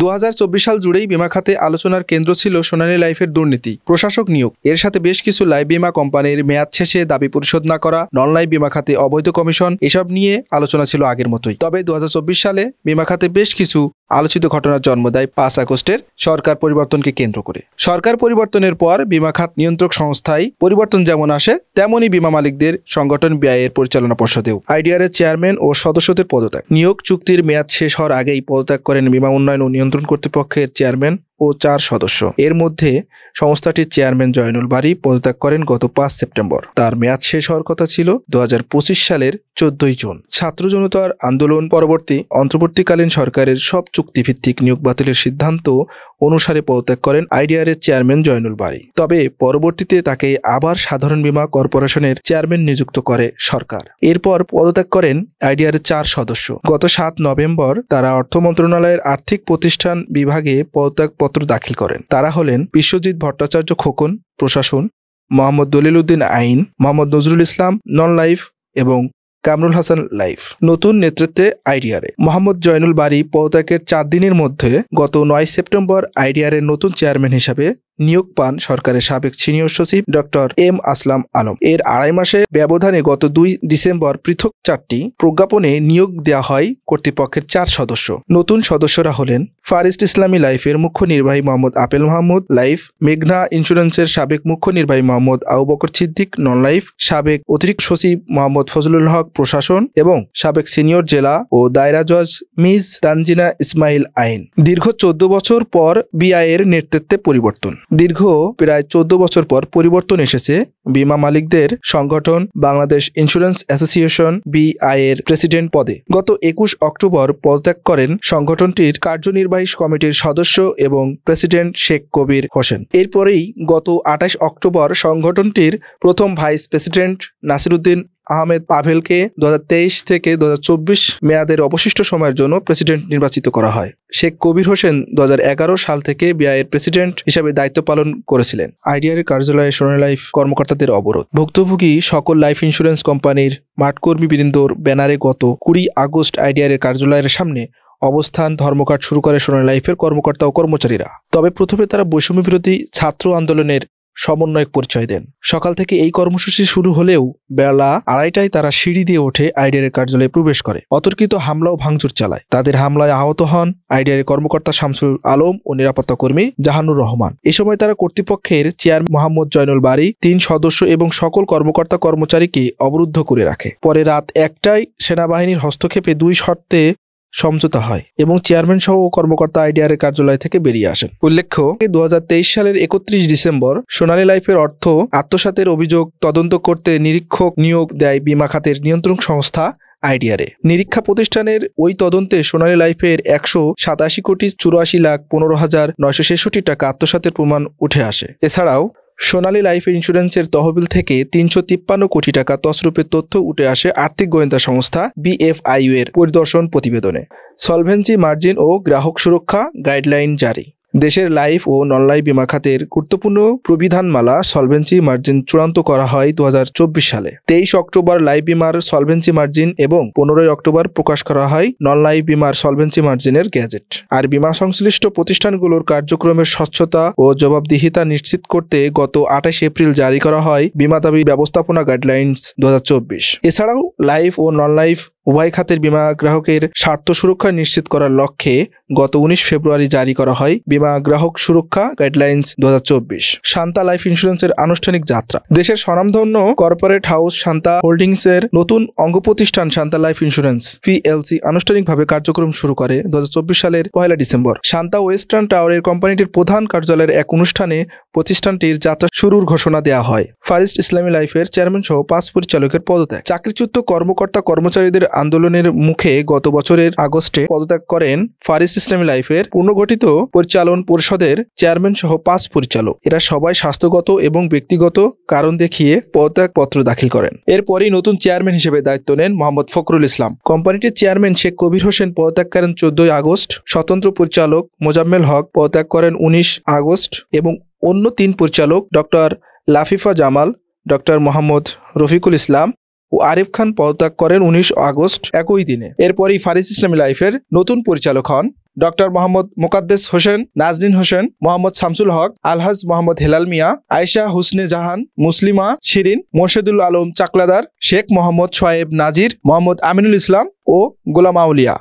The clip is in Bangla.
2024 সাল জুড়েই বিমা খাতে আলোচনার কেন্দ্র ছিল সোনালী লাইফের দুর্নীতি, প্রশাসক নিয়োগ, এর সাথে বেশ কিছু লাইফ বিমা কোম্পানির মেয়াদ শেষে দাবি পরিশোধ না করা, নন লাইফ বিমা খাতে অবৈধ কমিশন, এসব নিয়ে আলোচনা ছিল আগের মতোই। তবে 2024 সালে বিমা খাতে বেশ কিছু আলোচিত ঘটনার জন্ম দেয় 5 আগস্টের সরকার পরিবর্তনকে কেন্দ্র করে। সরকার পরিবর্তনের পর বিমা খাত নিয়ন্ত্রক সংস্থায় পরিবর্তন যেমন আসে, তেমনই বিমা মালিকদের সংগঠন ব্যয়ের পরিচালনা পর্ষদেও আইডিআরের চেয়ারম্যান ও সদস্যদের পদত্যাগ। নিয়োগ চুক্তির মেয়াদ শেষ হওয়ার আগেই পদত্যাগ করেন বিমা উন্নয়ন ও নিয়ন্ত্রণ কর্তৃপক্ষের চেয়ারম্যান ও 4 সদস্য। এর মধ্যে সংস্থাটির চেয়ারম্যান জয়নুল বারী পদত্যাগ করেন গত 5 সেপ্টেম্বর। তার মেয়াদ শেষ হওয়ার কথা ছিল 2025 সালের 14 জুন। ছাত্র জনতার আন্দোলন পরবর্তী অন্তর্বর্তীকালীন সরকারের সব চুক্তিভিত্তিক নিয়োগ বাতিলের সিদ্ধান্ত অনুসারে পদত্যাগ করেন আইডিআরের চেয়ারম্যান জয়নুল বারী। তবে পরবর্তীতে তাকে আবার সাধারণ বীমা কর্পোরেশনের চেয়ারম্যান নিযুক্ত করে সরকার। এরপর পদত্যাগ করেন আইডিআরের 4 সদস্য। গত 7 নভেম্বর তারা অর্থ মন্ত্রণালয়ের আর্থিক প্রতিষ্ঠান বিভাগে পদত্যাগপত্র দাখিল করেন। তারা হলেন বিশ্বজিৎ ভট্টাচার্য খোকন, প্রশাসন; মোহাম্মদ দলিল উদ্দিন আইন; মোহাম্মদ নজরুল ইসলাম নন লাইফ এবং কামরুল হাসান লাইফ। নতুন নেতৃত্বে আইডিআরে মোহাম্মদ জয়নুল বারী পদত্যাগের 4 দিনের মধ্যে গত 9 সেপ্টেম্বর আইডিআরের নতুন চেয়ারম্যান হিসাবে নিয়োগ পান সরকারের সাবেক সিনিয়র সচিব ডক্টর এম আসলাম আলম। এর 2.5 মাসে ব্যবধানে গত 2 ডিসেম্বর পৃথক 4টি প্রজ্ঞাপনে নিয়োগ দেওয়া হয় কর্তৃপক্ষের 4 সদস্য। নতুন সদস্যরা হলেন ফারিস্ট ইসলামী লাইফের মুখ্য নির্বাহী মোহাম্মদ আপেল মাহমুদ লাইফ; মেঘনা ইন্স্যুরেন্সের সাবেক মুখ্য নির্বাহী মোহাম্মদ আবু বকর সিদ্দিক নন লাইফ; সাবেক অতিরিক্ত সচিব মোহাম্মদ ফজলুল হক প্রশাসন এবং সাবেক সিনিয়র জেলা ও দায়রা জজ মিস তানজিনা ইসমাইল আইন। দীর্ঘ 14 বছর পর বিআইয়ের নেতৃত্বে পরিবর্তন। দীর্ঘ প্রায় 14 বছর পর পরিবর্তন এসেছে বিমা মালিকদের সংগঠন বাংলাদেশ ইন্স্যুরেন্স অ্যাসোসিয়েশন বিআইয়ের প্রেসিডেন্ট পদে। গত 21 অক্টোবর পদত্যাগ করেন সংগঠনটির কার্যনির্বাহী কমিটির সদস্য এবং প্রেসিডেন্ট শেখ কবির হোসেন। এরপরেই গত 28 অক্টোবর সংগঠনটির প্রথম ভাইস প্রেসিডেন্ট নাসিরউদ্দিন আহমেদ পাভেলকে 2023 থেকে 2024 মেয়াদের অবশিষ্ট সময়ের জন্য প্রেসিডেন্ট নির্বাচিত করা হয়। শেখ কবির হোসেন 2011 সাল থেকে বিআইয়ের প্রেসিডেন্ট হিসেবে দায়িত্ব পালন করেছিলেন। আইডিআরের কার্যালয়ে সোনালী লাইফ কর্মকর্তাদের অবরোধ। ভুক্তভোগী সকল লাইফ ইন্স্যুরেন্স কোম্পানির মাঠকর্মীবৃন্দর ব্যানারে গত 20 আগস্ট আইডিআরের কার্যালয়ের সামনে অবস্থান ধর্মঘট শুরু করে সোনালী লাইফের কর্মকর্তা ও কর্মচারীরা। তবে প্রথমে তারা বৈষম্য বিরোধী ছাত্র আন্দোলনের সমন্বয়ক পরিচয় দেন। সকাল থেকে এই কর্মসূচি শুরু হলেও বেলা 2:30টায় তারা সিঁড়ি দিয়ে উঠে আইডিআরের কার্যালয়ে প্রবেশ করে। অতর্কিত হামলা ও ভাঙচুর চালায়। তাদের হামলায় আহত হন আইডিআরের কর্মকর্তা শামসুল আলম ও নিরাপত্তা কর্মী জাহানুর রহমান। এ সময় তারা কর্তৃপক্ষের চেয়ারম্যান মোহাম্মদ জয়নুল বারী, 3 সদস্য এবং সকল কর্মকর্তা কর্মচারীকে অবরুদ্ধ করে রাখে। পরে রাত 1টায় সেনাবাহিনীর হস্তক্ষেপে 2 শর্তে সমঝোতা হয় এবং চেয়ারম্যান সহ কর্মকর্তা আইডিআরের কার্যালয় থেকে বেরিয়ে আসেন। উল্লেখ্য, 2023 সালের 31 ডিসেম্বর সোনালী লাইফের অর্থ আত্মসাতের অভিযোগ তদন্ত করতে নিরীক্ষক নিয়োগ দেয় বিমা খাতের নিয়ন্ত্রক সংস্থা আইডিআরে। নিরীক্ষা প্রতিষ্ঠানের ওই তদন্তে সোনালী লাইফের 187,84,15,966 টাকা আত্মসাতের প্রমাণ উঠে আসে। এছাড়াও সোনালী লাইফ ইন্স্যুরেন্সের তহবিল থেকে 353 কোটি টাকা তছরূপের তথ্য উঠে আসে আর্থিক গোয়েন্দা সংস্থা বিএফআইইউ এর পরিদর্শন প্রতিবেদনে। সলভেন্সি মার্জিন ও গ্রাহক সুরক্ষা গাইডলাইন জারি। দেশের লাইফ ও নন লাইফ বিমা খাতের গুরুত্বপূর্ণ প্রবিধানমালা সলভেন্সি মার্জিন চূড়ান্ত করা হয় 2024 সালে। 23 অক্টোবর লাইফ বিমার সলভেন্সি মার্জিন এবং 15 অক্টোবর প্রকাশ করা হয় নন লাইফ বিমার সলভেন্সি মার্জিনের গ্যাজেট। আর বিমা সংশ্লিষ্ট প্রতিষ্ঠানগুলোর কার্যক্রমের স্বচ্ছতা ও জবাবদিহিতা নিশ্চিত করতে গত 28 এপ্রিল জারি করা হয় বিমা দাবি ব্যবস্থাপনা গাইডলাইন্স 2024। এছাড়াও লাইফ ও নন লাইফ উভয় খাতের বিমা গ্রাহকের স্বার্থ সুরক্ষা নিশ্চিত করার লক্ষ্যে গত 19 ফেব্রুয়ারি জারি করা হয় বিমা গ্রাহক সুরক্ষা গাইডলাইন্স 2024। শান্তা লাইফ ইন্স্যুরেন্সের আনুষ্ঠানিক যাত্রা। দেশের স্বনামধন্য কর্পোরেট হাউস শান্তা হোল্ডিংসের নতুন অঙ্গ প্রতিষ্ঠান শান্তা লাইফ ইন্স্যুরেন্স পিএলসি আনুষ্ঠানিকভাবে কার্যক্রম শুরু করে 2024 সালের 1 ডিসেম্বর। শান্তা ওয়েস্টার্ন টাওয়ারের কোম্পানিটির প্রধান কার্যালয়ের এক অনুষ্ঠানে প্রতিষ্ঠানটির যাত্রা শুরুর ঘোষণা দেওয়া হয়। ফারিস্ট ইসলামী লাইফের চেয়ারম্যান সহ 5 পরিচালকের পদত্যাগ। চাকরিচ্যুত কর্মকর্তা কর্মচারীদের আন্দোলনের মুখে গত বছরের আগস্টে পদত্যাগ করেন ফারিস্ট ইসলামী লাইফের পুনর্গঠিত পরিচালন পরিষদের চেয়ারম্যান সহ 5 পরিচালক। এরা সবাই স্বাস্থ্যগত এবং ব্যক্তিগত কারণ দেখিয়ে পদত্যাগপত্র দাখিল করেন। এরপরই নতুন চেয়ারম্যান হিসেবে দায়িত্ব নেন মোহাম্মদ ফখরুল ইসলাম। কোম্পানিটির চেয়ারম্যান শেখ কবির হোসেন পদত্যাগ করেন 14 আগস্ট। স্বতন্ত্র পরিচালক মোজাম্মেল হক পদত্যাগ করেন 19 আগস্ট এবং অন্য 3 পরিচালক ডক্টর লাফিফা জামাল, ডক্টর মোহাম্মদ রফিকুল ইসলাম ও আরিফ খান পদত্যাগ করেন 19 আগস্ট একই দিনে। এরপরই ফারিস্ট ইসলামী লাইফের নতুন পরিচালক হন ডক্টর মোহাম্মদ মোকাদ্দেস হোসেন, নাজনীন হোসেন, মোহাম্মদ শামসুল হক, আলহাজ মোহাম্মদ হেলাল মিয়া, আয়েশা হুসনে জাহান, মুসলিমা শিরিন, মোর্শেদুল আলম চাকলাদার, শেখ মোহাম্মদ শোয়েব নাজির, মোহাম্মদ আমিনুল ইসলাম ও গোলাম আউলিয়া।